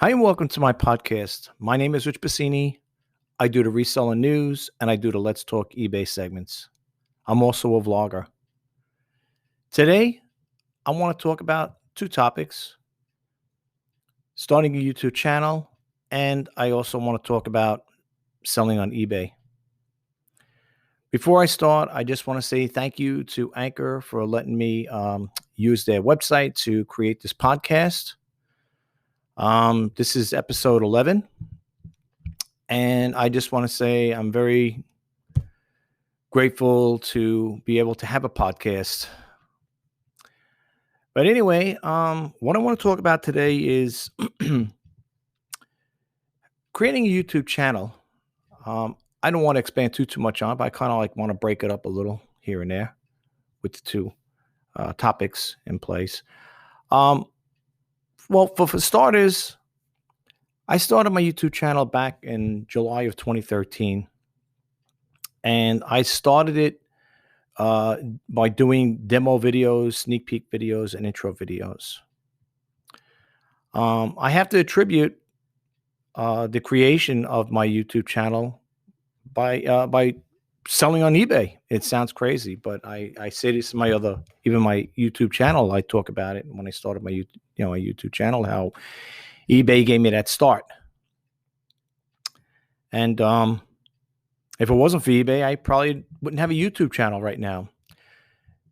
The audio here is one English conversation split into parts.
Hi, and welcome to my podcast. My name is Rich Bassini. I do the reseller news and I do the Let's Talk eBay segments. I'm also a vlogger. Today, I want to talk about two topics: starting a YouTube channel, and I also want to talk about selling on eBay. Before I start, I just want to say thank you to Anchor for letting me use their website to create this podcast. This is episode 11. And I just want to say I'm very grateful to be able to have a podcast. But anyway, what I want to talk about today is creating a YouTube channel. I don't want to expand too much on it, but I kind of want to break it up a little here and there with the two topics in place. Well, for starters, I started my YouTube channel back in July of 2013, and I started it by doing demo videos, sneak peek videos, and intro videos. I have to attribute the creation of my YouTube channel by selling on eBay. It sounds crazy, but I say this in my YouTube channel. I talk about it when I started my YouTube channel, how eBay gave me that start. And if it wasn't for eBay, I probably wouldn't have a YouTube channel right now.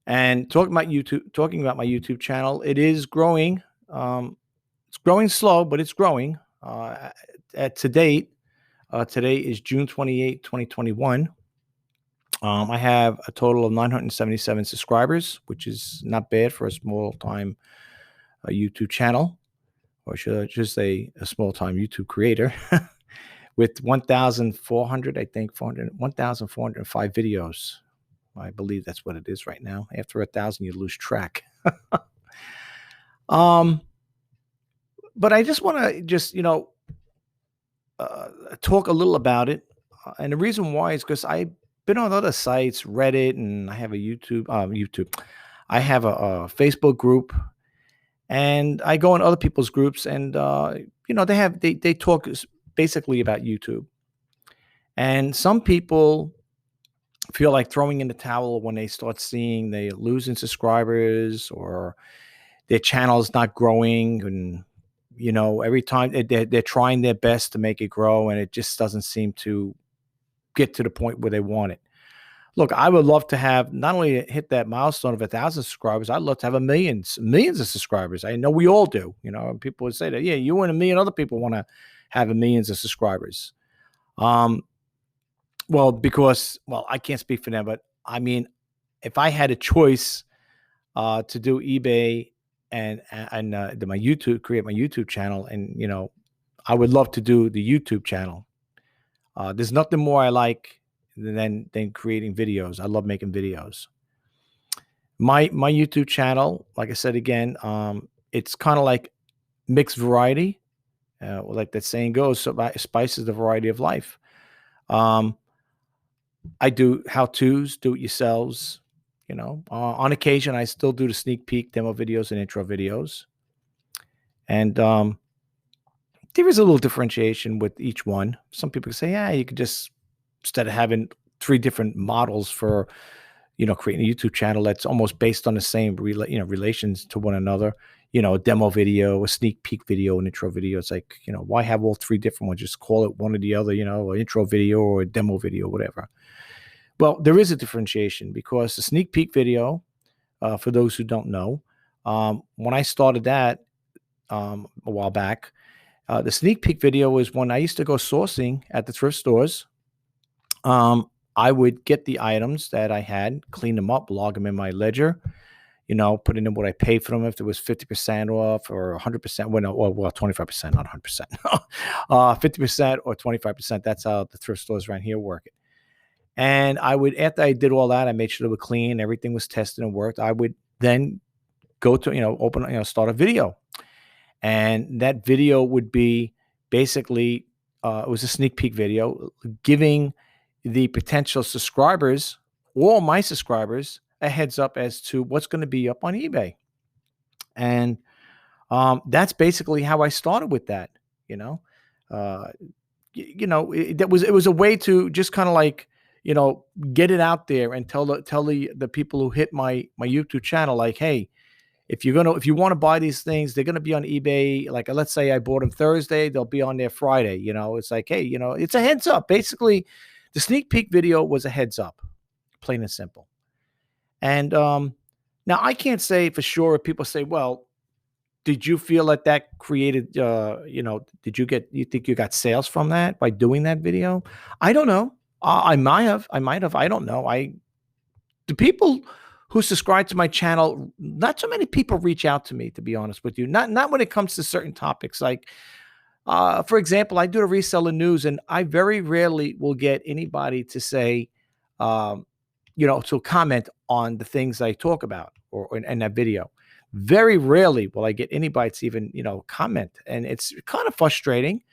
And talking about my YouTube channel, it is growing. It's growing slow, but it's growing. To date, today is June 28, 2021. I have a total of 977 subscribers, which is not bad for a small-time YouTube channel, or should I just say a small-time YouTube creator. With 1,400, I think 1,405 videos. I believe that's what it is right now. After 1,000, you lose track. But I just want to talk a little about it. And the reason why is because I've been on other sites, Reddit, and I have a YouTube. I have a Facebook group, and I go in other people's groups, and they talk basically about YouTube. And some people feel like throwing in the towel when they start seeing they're losing subscribers or their channel is not growing. And, every time they're trying their best to make it grow, and it just doesn't seem to get to the point where they want it. Look, I would love to have not only hit that milestone of 1,000 subscribers, I'd love to have millions of subscribers. I know we all do. People would say that, yeah, you and a million other people want to have millions of subscribers. Because I can't speak for them, but I mean, if I had a choice to do eBay and create my YouTube channel, and I would love to do the YouTube channel. There's nothing more I like than creating videos. I love making videos. My YouTube channel, like I said again, it's kind of like mixed variety. Like that saying goes, so spice is the variety of life. I do how-tos, do-it-yourselves. On occasion, I still do the sneak peek demo videos and intro videos. And there is a little differentiation with each one. Some people say, yeah, you could just, instead of having 3 different models for, creating a YouTube channel that's almost based on the same, relations to one another. A demo video, a sneak peek video, an intro video. It's like, why have all 3 different ones? Just call it one or the other, an intro video or a demo video, whatever. Well, there is a differentiation because the sneak peek video, for those who don't know, when I started that a while back, the sneak peek video was when I used to go sourcing at the thrift stores. I would get the items that I had, clean them up, log them in my ledger, put in what I paid for them, if it was 50% off or 100%, 25%, not 100%, 50% or 25%. That's how the thrift stores around here work it. And after I did all that, I made sure they were clean, everything was tested and worked. I would then go to, start a video. And that video would be basically, it was a sneak peek video giving the potential subscribers, all my subscribers, a heads up as to what's going to be up on eBay. And that's basically how I started with that. you know. Uh, it was a way to just kind of like, get it out there and tell the people who hit my YouTube channel, like, hey, if you want to buy these things, they're going to be on eBay. Like, let's say I bought them Thursday, they'll be on there Friday. It's like, hey, it's a heads up. Basically, the sneak peek video was a heads up, plain and simple. And now I can't say for sure if people say, well, did you feel like that created, you think you got sales from that by doing that video? I don't know. I might have. I don't know. The people who subscribe to my channel, not so many people reach out to me, to be honest with you. Not when it comes to certain topics. Like, for example, I do the reseller news, and I very rarely will get anybody to say, um, to comment on the things I talk about or in that video. Very rarely will I get anybody to even, comment, and it's kind of frustrating.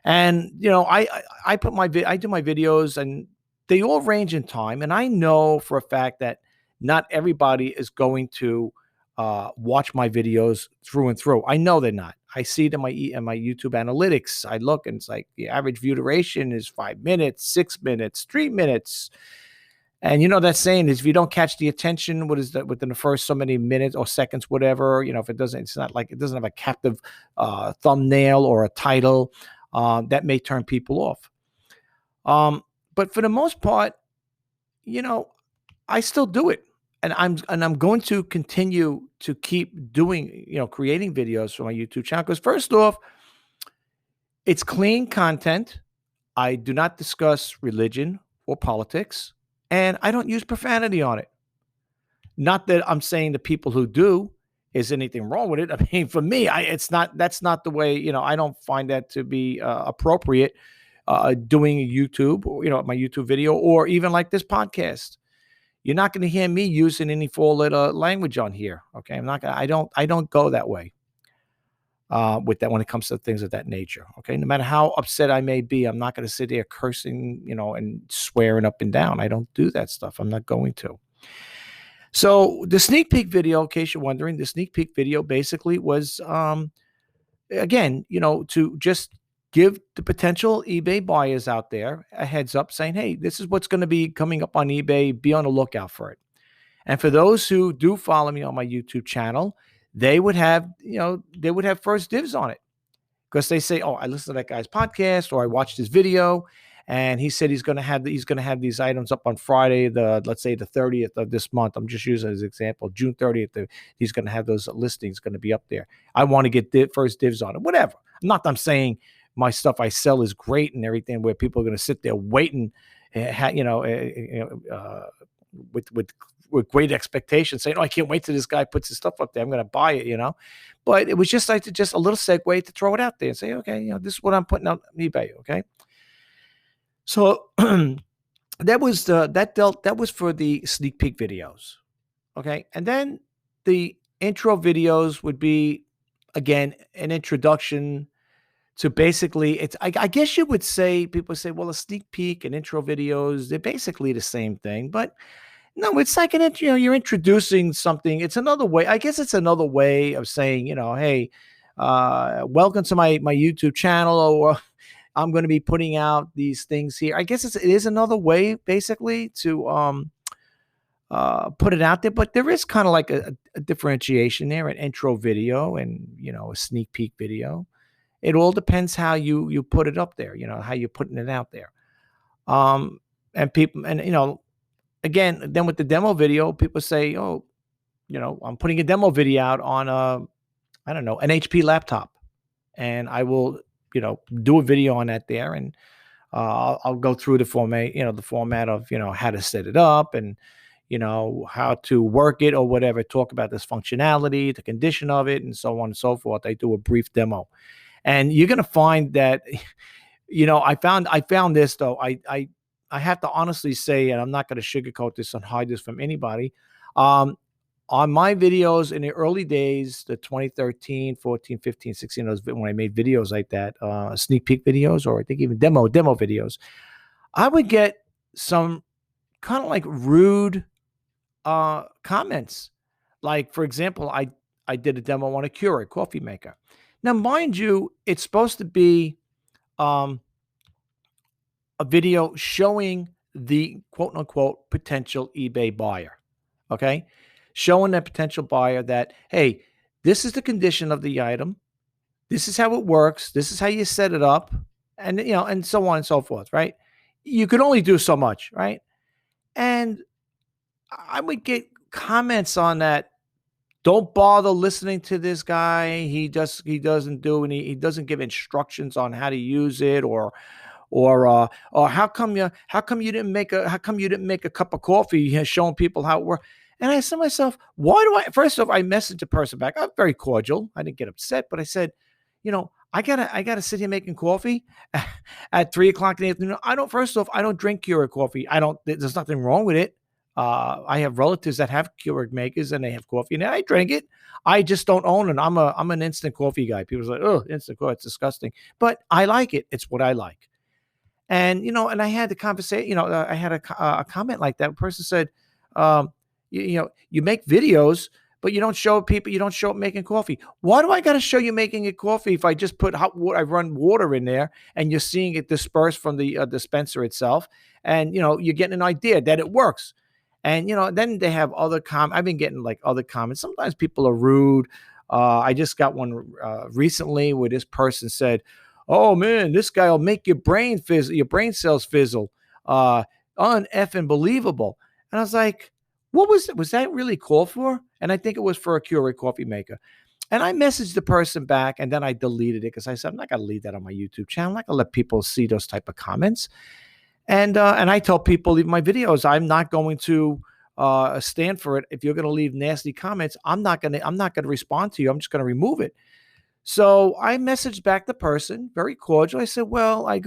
And I I do my videos, and they all range in time, and I know for a fact that not everybody is going to watch my videos through and through. I know they're not. I see it in my YouTube analytics. I look, and it's like the average view duration is 5 minutes, 6 minutes, 3 minutes. And that saying is, if you don't catch the attention, what is that, within the first so many minutes or seconds, whatever, if it doesn't, it's not like it doesn't have a captive thumbnail or a title, that may turn people off. But for the most part, I still do it, and I'm going to continue to keep doing, creating videos for my YouTube channel. Because first off, it's clean content. I do not discuss religion or politics, and I don't use profanity on it. Not that I'm saying the people who do is anything wrong with it. I mean, for me, that's not the way, I don't find that to be appropriate doing YouTube, or, my YouTube video, or even like this podcast. You're not going to hear me using any four-letter language on here. Okay. I don't go that way with that when it comes to things of that nature. Okay. No matter how upset I may be, I'm not going to sit there cursing, and swearing up and down. I don't do that stuff. I'm not going to. So the sneak peek video, in case you're wondering, the sneak peek video basically was, again, to just give the potential eBay buyers out there a heads up, saying, hey, this is what's going to be coming up on eBay. Be on the lookout for it. And for those who do follow me on my YouTube channel, they would have first dibs on it, because they say, oh, I listened to that guy's podcast, or I watched his video, and he said he's going to have these items up on Friday, let's say the 30th of this month. I'm just using as an example, June 30th. He's going to have those listings going to be up there. I want to get first dibs on it. Whatever. Not that I'm saying my stuff I sell is great and everything, where people are going to sit there waiting, with great expectations, saying, oh, I can't wait till this guy puts his stuff up there. I'm going to buy it, But it was just like just a little segue to throw it out there and say, okay, this is what I'm putting out on eBay. Okay. So that was for the sneak peek videos. Okay. And then the intro videos would be, again, an introduction to basically, I guess you would say, people say, well, a sneak peek and intro videos, they're basically the same thing, but no, it's like you're introducing something. It's another way. I guess it's another way of saying, hey, welcome to my YouTube channel, or I'm going to be putting out these things here. I guess it is another way, basically, to put it out there. But there is kind of like a differentiation there, an intro video and a sneak peek video. It all depends how you put it up there. How you're putting it out there. And people, and again, then with the demo video, people say, oh, I'm putting a demo video out on I don't know, an HP laptop, and I will, do a video on that there, and I'll go through the format of, how to set it up, and, how to work it or whatever, talk about this functionality, the condition of it, and so on and so forth. I do a brief demo, and you're going to find that, I found this though. I have to honestly say, and I'm not going to sugarcoat this and hide this from anybody. On my videos in the early days, the 2013, 14, 15, 16, when I made videos like that, sneak peek videos, or I think even demo videos, I would get some kind of like rude comments. Like, for example, I did a demo on a Keurig coffee maker. Now, mind you, it's supposed to be um, a video showing the quote unquote potential eBay buyer. Okay. Showing that potential buyer that, hey, this is the condition of the item. This is how it works. This is how you set it up. And, and so on and so forth. Right. You could only do so much. Right. And I would get comments on that. Don't bother listening to this guy. He doesn't do any, he doesn't give instructions on how to use it, or how come you didn't make a cup of coffee, showing people how it works. And I said to myself, why do I first off, I messaged the person back. I'm very cordial. I didn't get upset, but I said, I gotta sit here making coffee at 3 o'clock in the afternoon. I don't drink Keurig coffee. There's nothing wrong with it. I have relatives that have Keurig makers and they have coffee and I drink it. I just don't own it. I'm an instant coffee guy. People say, oh, instant coffee, it's disgusting. But I like it. It's what I like. And I had the conversation, I had a comment like that. A person said, you make videos, but you don't show people, you don't show up making coffee. Why do I got to show you making a coffee if I just put hot water, I run water in there and you're seeing it disperse from the dispenser itself. And, you're getting an idea that it works. And, then they have I've been getting like other comments. Sometimes people are rude. I just got one recently where this person said, oh man, this guy will make your brain fizzle, your brain cells fizzle. Uneffing believable. And I was like, what was that really called for? And I think it was for a Keurig coffee maker. And I messaged the person back and then I deleted it because I said, I'm not going to leave that on my YouTube channel. I'm not going to let people see those type of comments. And I tell people, leave my videos, I'm not going to stand for it. If you're going to leave nasty comments, I'm not going to respond to you. I'm just going to remove it. So I messaged back the person, very cordial. I said, well, I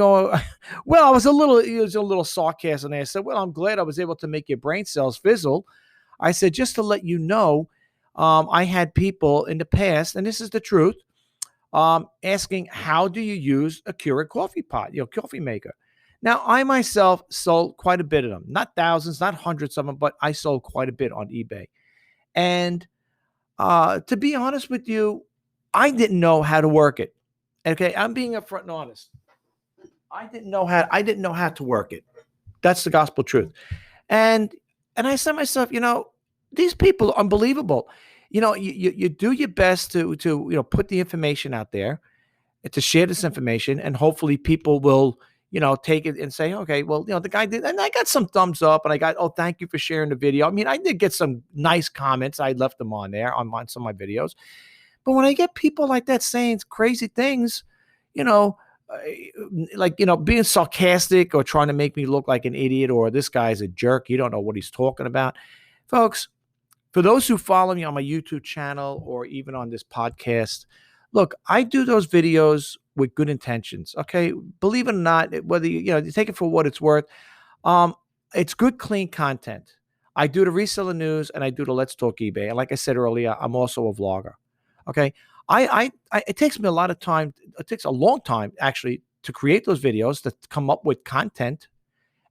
was a little sarcastic. I said, well, I'm glad I was able to make your brain cells fizzle. I said, just to let you know, I had people in the past, and this is the truth, asking, how do you use a Keurig coffee pot, coffee maker? Now, I myself sold quite a bit of them, not thousands, not hundreds of them, but I sold quite a bit on eBay. And to be honest with you, I didn't know how to work it. Okay, I'm being upfront and honest. I didn't know how to work it. That's the gospel truth. And I said to myself, these people are unbelievable. You do your best to put the information out there, to share this information, and hopefully people will take it and say, okay, well, the guy did, and I got some thumbs up, and I got, oh, thank you for sharing the video. I mean, I did get some nice comments. I left them on there on some of my videos. But when I get people like that saying crazy things, being sarcastic or trying to make me look like an idiot, or this guy's a jerk, you don't know what he's talking about. Folks, for those who follow me on my YouTube channel or even on this podcast, look, I do those videos with good intentions. Okay. Believe it or not, whether you take it for what it's worth, it's good, clean content. I do the reseller news and I do the Let's Talk eBay. And like I said earlier, I'm also a vlogger. Okay. It takes me a lot of time. It takes a long time actually to create those videos, to come up with content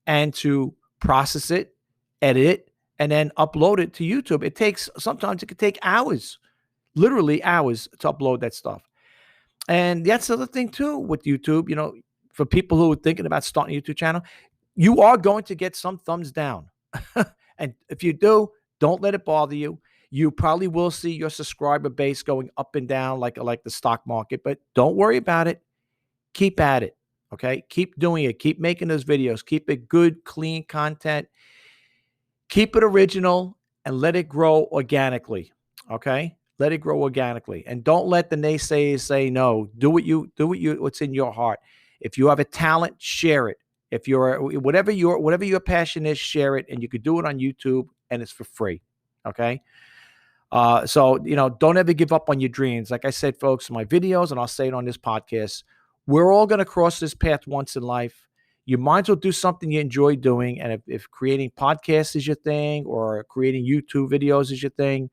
and to process it, edit it, and then upload it to YouTube. Sometimes it could take hours, literally hours, to upload that stuff. And that's the other thing too with YouTube, for people who are thinking about starting a YouTube channel, you are going to get some thumbs down. And if you do, don't let it bother you. You probably will see your subscriber base going up and down like the stock market, but don't worry about it. Keep at it. Okay. Keep doing it. Keep making those videos. Keep it good, clean content. Keep it original and let it grow organically. Okay. Let it grow organically. And don't let the naysayers say no. Do what's in your heart. If you have a talent, share it. If whatever your passion is, share it. And you could do it on YouTube and it's for free. Okay. So, don't ever give up on your dreams. Like I said, folks, in my videos, and I'll say it on this podcast, we're all going to cross this path once in life. You might as well do something you enjoy doing. And if creating podcasts is your thing or creating YouTube videos is your thing,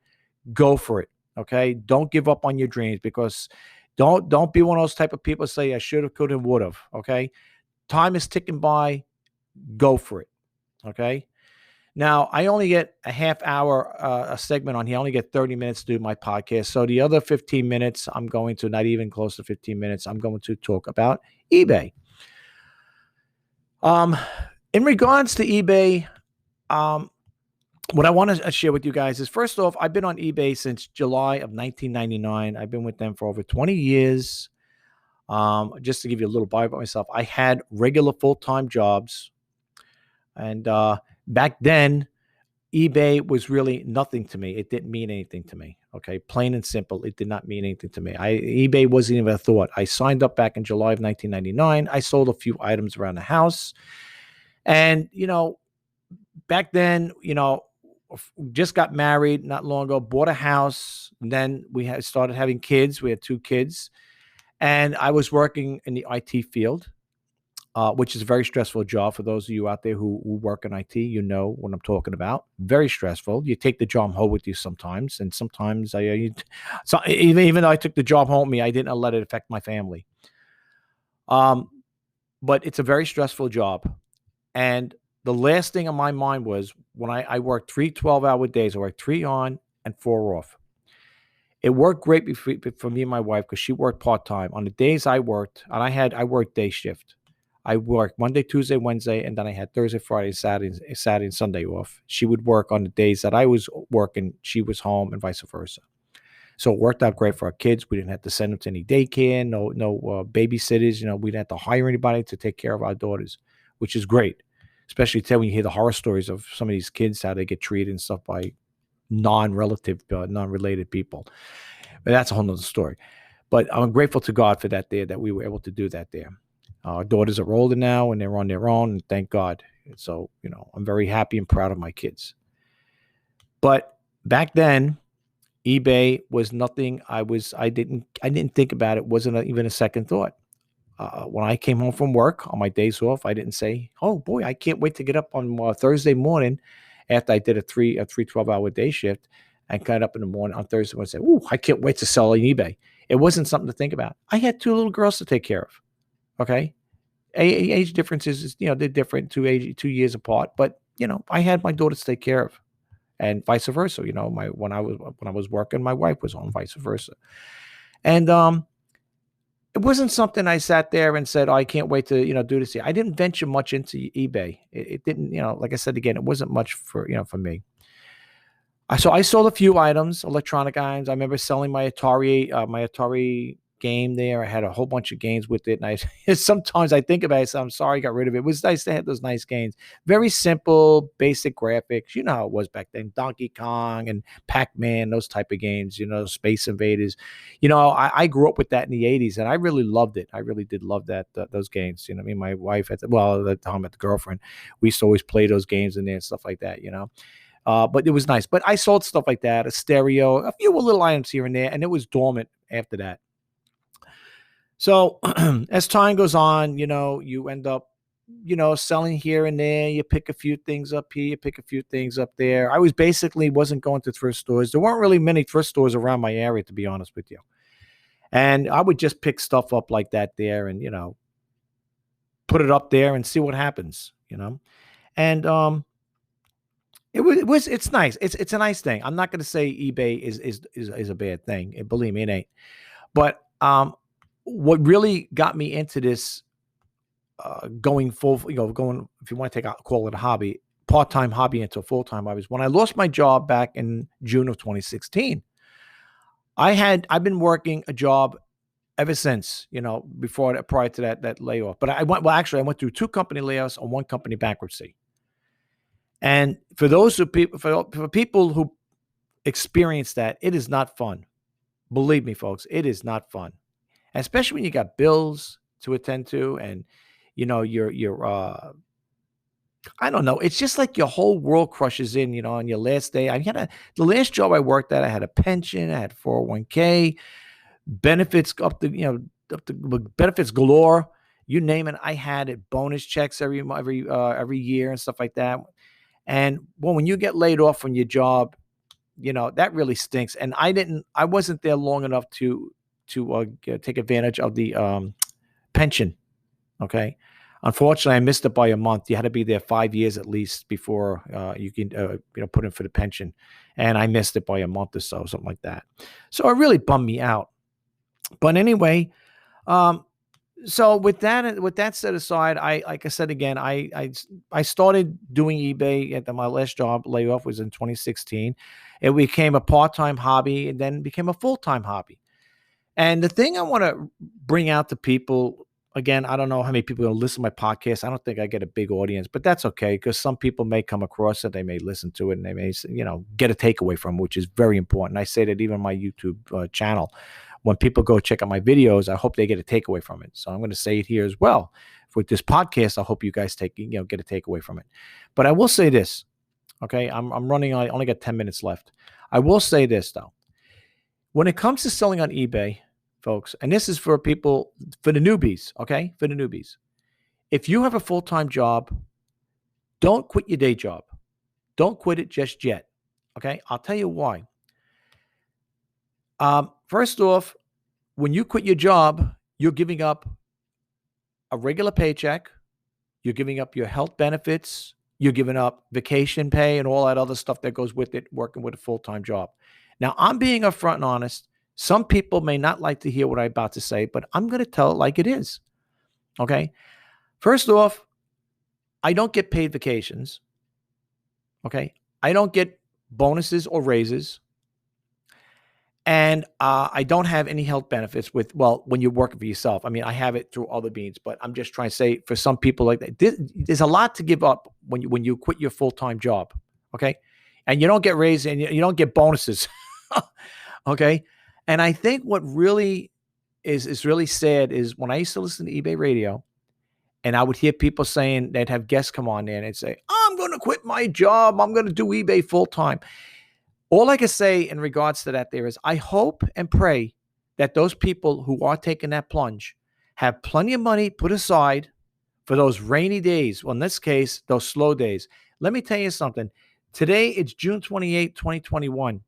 go for it. Okay. Don't give up on your dreams, because don't be one of those type of people say I should have, could have, would have. Okay. Time is ticking by. Go for it. Okay. Now, I only get a half hour a segment on here. I only get 30 minutes to do my podcast. So the other 15 minutes, I'm going to, not even close to 15 minutes, I'm going to talk about eBay. In regards to eBay, what I want to share with you guys is, first off, I've been on eBay since July of 1999. I've been with them for over 20 years. Just to give you a little bio about myself, I had regular full-time jobs. And back then, eBay was really nothing to me. It didn't mean anything to me. Okay, plain and simple, it did not mean anything to me. eBay wasn't even a thought. I signed up back in July of 1999. I sold a few items around the house. And, back then, just got married not long ago, bought a house. And then we started having kids. We had 2 kids. And I was working in the IT field, which is a very stressful job. For those of you out there who work in IT, you know what I'm talking about. Very stressful. You take the job home with you sometimes. And sometimes even though I took the job home with me, I didn't let it affect my family. But it's a very stressful job. And the last thing on my mind was when I worked 3 12-hour days. I worked 3 on and 4 off. It worked great for me and my wife because she worked part-time. On the days I worked, and I worked day shift. I worked Monday, Tuesday, Wednesday, and then I had Thursday, Friday, Saturday, and Sunday off. She would work on the days that I was working. She was home, and vice versa. So it worked out great for our kids. We didn't have to send them to any daycare, no babysitters. We didn't have to hire anybody to take care of our daughters, which is great. Especially when you hear the horror stories of some of these kids, how they get treated and stuff by non-related people. But that's a whole nother story. But I'm grateful to God for that there, that we were able to do that there. Our daughters are older now and they're on their own, and thank God. So, I'm very happy and proud of my kids. But back then, eBay was nothing. I didn't think about it. Wasn't even a second thought. When I came home from work on my days off, I didn't say, "Oh boy, I can't wait to get up on Thursday morning," after I did a 12-hour day shift, and got up in the morning on Thursday and say, "Ooh, I can't wait to sell on eBay." It wasn't something to think about. I had 2 little girls to take care of. Okay, age differences, they're different, 2 years apart, but I had my daughters to take care of, and vice versa. When I was working, my wife was home, vice versa, and it wasn't something I sat there and said, "Oh, I can't wait to, do this here." I didn't venture much into eBay. It didn't, like I said again, it wasn't much for me. So I sold a few items, electronic items. I remember selling my Atari game there. I had a whole bunch of games with it. And sometimes I think about it, so I'm sorry I got rid of it. It was nice to have those nice games. Very simple, basic graphics. You know how it was back then. Donkey Kong and Pac-Man, those type of games, Space Invaders. I grew up with that in the 80s, and I really loved it. I really did love those games. Me and my wife, at the time, at the girlfriend, we used to always play those games in there and stuff like that, But it was nice. But I sold stuff like that, a stereo, a few little items here and there, and it was dormant after that. So as time goes on, you end up, selling here and there. You pick a few things up here, you pick a few things up there. I wasn't going to thrift stores. There weren't really many thrift stores around my area, to be honest with you. And I would just pick stuff up like that there and, put it up there and see what happens, And it's nice. It's a nice thing. I'm not going to say eBay is a bad thing. And believe me, it ain't. But what really got me into this, going full, going, if you want to call it a hobby, part-time hobby into a full-time hobby, is when I lost my job back in June of 2016. I've been working a job ever since, prior to that layoff. But I went through 2 company layoffs and 1 company bankruptcy. And for people who experience that, it is not fun. Believe me, folks, it is not fun. And especially when you got bills to attend to, and you're I don't know. It's just like your whole world crushes in, on your last day. The last job I worked at, I had a pension, I had 401k, benefits up to benefits galore. You name it, I had it. Bonus checks every year and stuff like that. And when you get laid off from your job, that really stinks. And I wasn't there long enough to take advantage of the pension. Okay. Unfortunately, I missed it by a month. You had to be there 5 years at least before you can put in for the pension, and I missed it by a month or so, something like that. So it really bummed me out. But anyway, um, so with that set aside, I like I said again, I started doing eBay at my last job. Layoff was in 2016. It became a part-time hobby, and then became a full-time hobby. And the thing I want to bring out to people, again, I don't know how many people are going to listen to my podcast. I don't think I get a big audience, but that's okay, because some people may come across it, they may listen to it, and they may, get a takeaway from it, which is very important. I say that even on my YouTube channel. When people go check out my videos, I hope they get a takeaway from it. So I'm going to say it here as well. With this podcast, I hope you guys get a takeaway from it. But I will say this, okay? I'm running. I only got 10 minutes left. I will say this though. When it comes to selling on eBay, folks, and this is for people, for the newbies, okay? For the newbies. If you have a full-time job, don't quit your day job. Don't quit it just yet, okay? I'll tell you why. First off, when you quit your job, you're giving up a regular paycheck. You're giving up your health benefits. You're giving up vacation pay and all that other stuff that goes with it, working with a full-time job. Now, I'm being upfront and honest. Some people may not like to hear what I'm about to say, but I'm going to tell it like it is. Okay? First off, I don't get paid vacations. Okay? I don't get bonuses or raises. And I don't have any health benefits when you're working for yourself. I mean, I have it through other means, but I'm just trying to say for some people like that, there's a lot to give up when you quit your full-time job. Okay? And you don't get raises and you don't get bonuses. Okay? And I think what really is really sad is when I used to listen to eBay radio, and I would hear people saying, they'd have guests come on there and they'd say, I'm going to quit my job. I'm going to do eBay full time. All I can say in regards to that there is I hope and pray that those people who are taking that plunge have plenty of money put aside for those rainy days. Well, in this case, those slow days. Let me tell you something. Today, it's June 28, 2021.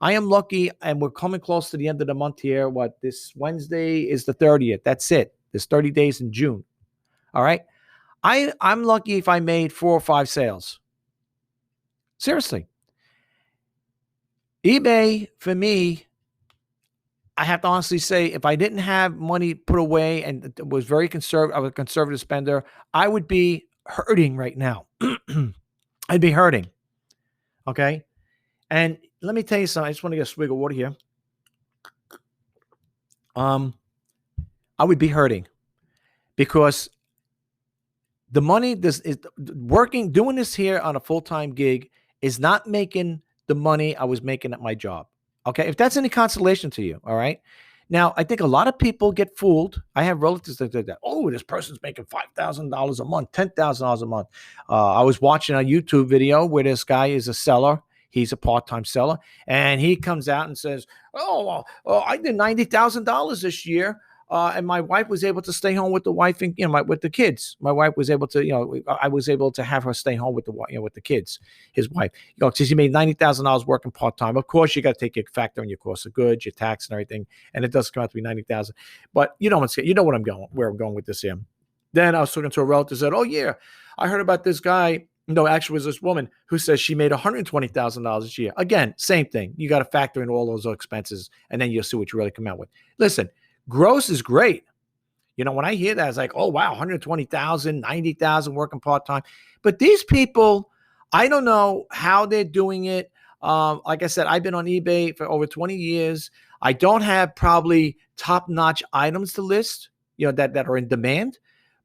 I am lucky, and we're coming close to the end of the month here. This Wednesday is the 30th. That's it. There's 30 days in June. All right. I'm lucky if I made 4 or 5 sales. Seriously. eBay, for me, I have to honestly say, if I didn't have money put away and was very conservative, I was a conservative spender, I would be hurting right now. I'd be hurting. Okay. And let me tell you something. I just want to get a swig of water here. I would be hurting because the money doing this here on a full-time gig is not making the money I was making at my job. Okay. If that's any consolation to you. All right. Now, I think a lot of people get fooled. I have relatives that do that. Oh, this person's making $5,000 a month, $10,000 a month. I was watching a YouTube video where this guy is a seller. He's a part-time seller, and he comes out and says, "Oh, I did $90,000 this year, and my wife was able to stay home with the wife and with the kids. My wife was able to, I was able to have her stay home with with the kids. His wife, because he made $90,000 working part-time. Of course, you got to take a factor in your cost of goods, your tax, and everything, and it does come out to be $90,000. But where I'm going with this here. Then I was talking to a relative, said, "Oh yeah, I heard about this guy." No, actually, it was this woman who says she made $120,000 a year. Again, same thing. You got to factor in all those expenses, and then you'll see what you really come out with. Listen, gross is great. When I hear that, it's like, oh, wow, 120,000, 90,000 working part-time. But these people, I don't know how they're doing it. Like I said, I've been on eBay for over 20 years. I don't have probably top-notch items to list, that are in demand.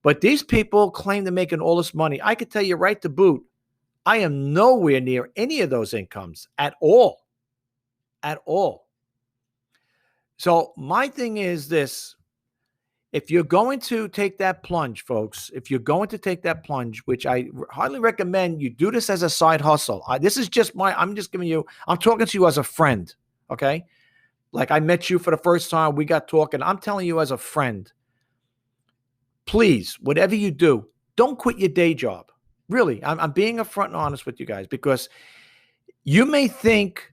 But these people claim they're making all this money. I could tell you right to boot, I am nowhere near any of those incomes at all. At all. So my thing is this. If you're going to take that plunge, folks, which I highly recommend you do this as a side hustle. I'm talking to you as a friend, okay? Like I met you for the first time. We got talking. I'm telling you as a friend. Please, whatever you do, don't quit your day job. Really, I'm being upfront and honest with you guys, because you may think,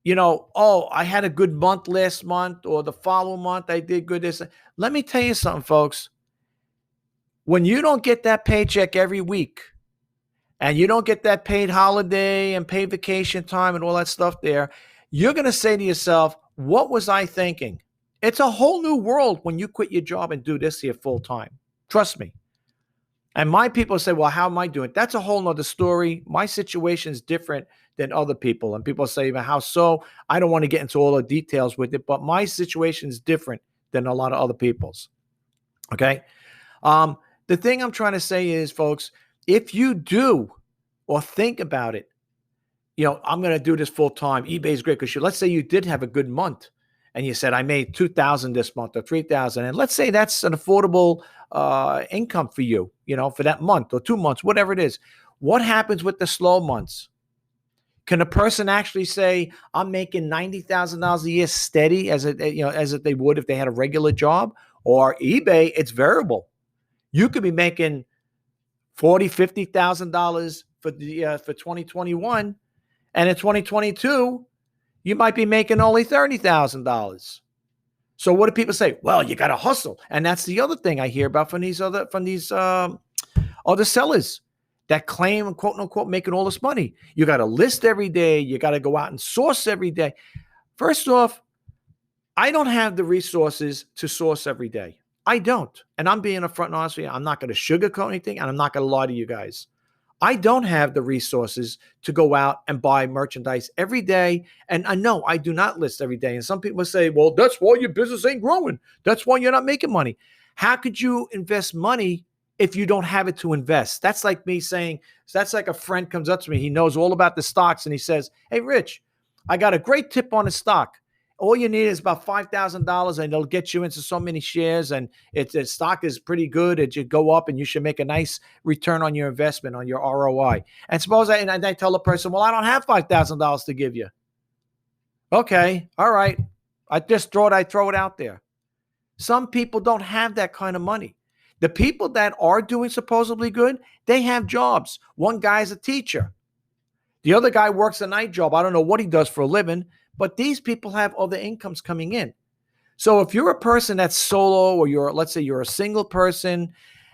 oh, I had a good month last month, or the following month I did good. Let me tell you something, folks. When you don't get that paycheck every week and you don't get that paid holiday and paid vacation time and all that stuff there, you're going to say to yourself, what was I thinking? It's a whole new world when you quit your job and do this here full time. Trust me. And my people say, well, how am I doing? That's a whole nother story. My situation is different than other people. And people say, well, how so? I don't want to get into all the details with it, but my situation is different than a lot of other people's. Okay. The thing I'm trying to say is, folks, if you do or think about it, I'm going to do this full time. eBay is great because let's say you did have a good month and you said, I made 2,000 this month or 3,000. And let's say that's an affordable income for you, for that month or 2 months, whatever it is. What happens with the slow months? Can a person actually say, I'm making $90,000 a year steady as they would if they had a regular job? Or eBay, it's variable. You could be making $40,000, $50,000 for 2021, and in 2022, you might be making only $30,000. So what do people say? Well, you got to hustle, and that's the other thing I hear about from these other sellers that claim, quote unquote, making all this money. You got to list every day. You got to go out and source every day. First off, I don't have the resources to source every day. I don't. And I'm being upfront and honest with you. I'm not going to sugarcoat anything, and I'm not going to lie to you guys. I don't have the resources to go out and buy merchandise every day. And I know I do not list every day. And some people say, well, that's why your business ain't growing. That's why you're not making money. How could you invest money if you don't have it to invest? That's like me saying, that's like a friend comes up to me. He knows all about the stocks. And he says, hey, Rich, I got a great tip on a stock. All you need is about $5,000 and it'll get you into so many shares, and the stock is pretty good. It should go up and you should make a nice return on your investment, on your ROI. And suppose I tell the person, well, I don't have $5,000 to give you. Okay. All right. I just throw it out there. Some people don't have that kind of money. The people that are doing supposedly good, they have jobs. One guy's a teacher. The other guy works a night job. I don't know what he does for a living, but these people have other incomes coming in. So if you're a person that's solo, or let's say you're a single person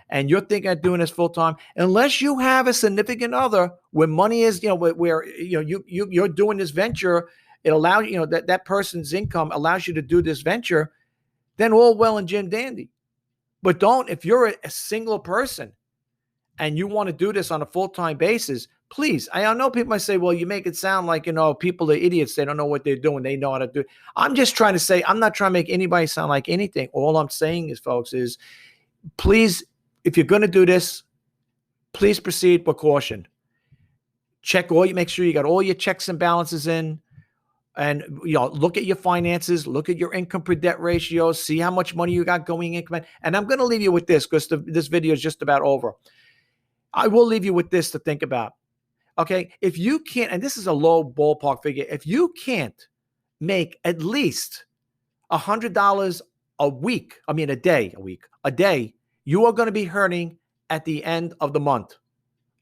and you're thinking of doing this full time, unless you have a significant other where money is, where you're doing this venture, it allows that person's income allows you to do this venture, then all well and dandy. But if you're a single person and you want to do this on a full-time basis, please, I know people might say, well, you make it sound like, people are idiots. They don't know what they're doing. They know how to do it. I'm just trying to say, I'm not trying to make anybody sound like anything. All I'm saying is, folks, is please, if you're going to do this, please proceed with caution. Make sure you got all your checks and balances in, and look at your finances, look at your income per debt ratio, see how much money you got going in. And I'm going to leave you with this because this video is just about over. I will leave you with this to think about. Okay, if you can't, and this is a low ballpark figure, if you can't make at least $100 a day, you are going to be hurting at the end of the month.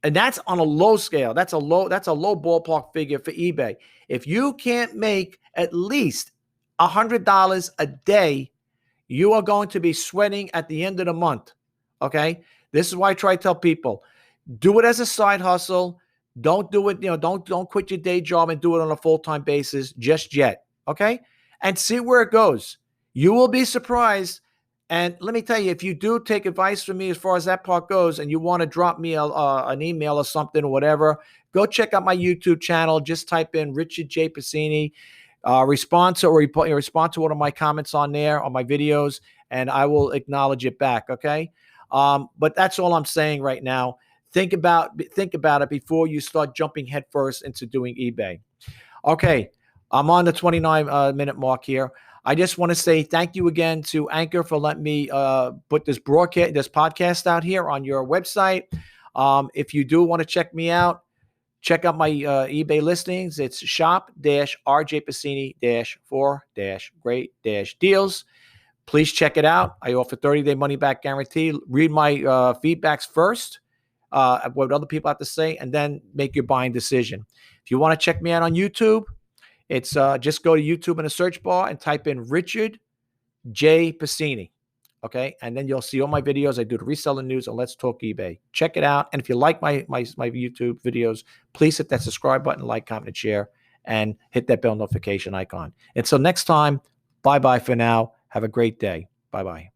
And that's on a low scale. That's a low ballpark figure for eBay. If you can't make at least $100 a day, you are going to be sweating at the end of the month. Okay, this is why I try to tell people, do it as a side hustle. Don't do it, don't quit your day job and do it on a full-time basis just yet, okay? And see where it goes. You will be surprised. And let me tell you, if you do take advice from me as far as that part goes and you want to drop me an email or something or whatever, go check out my YouTube channel. Just type in Richard J. Passini. Respond to one of my comments on there, on my videos, and I will acknowledge it back, okay? But that's all I'm saying right now. Think about it before you start jumping headfirst into doing eBay. Okay, I'm on the 29-minute mark here. I just want to say thank you again to Anchor for letting me put this podcast out here on your website. If you do want to check me out, check out my eBay listings. It's shop-rjpassini-4-great-deals. Please check it out. I offer 30-day money-back guarantee. Read my feedbacks first. What other people have to say, and then make your buying decision. If you want to check me out on YouTube, it's just go to YouTube in the search bar and type in Richard J. Passini. Okay. And then you'll see all my videos. I do the reseller news and Let's Talk eBay. Check it out. And if you like my YouTube videos, please hit that subscribe button, like, comment, and share, and hit that bell notification icon. Until next time, bye-bye for now. Have a great day. Bye-bye.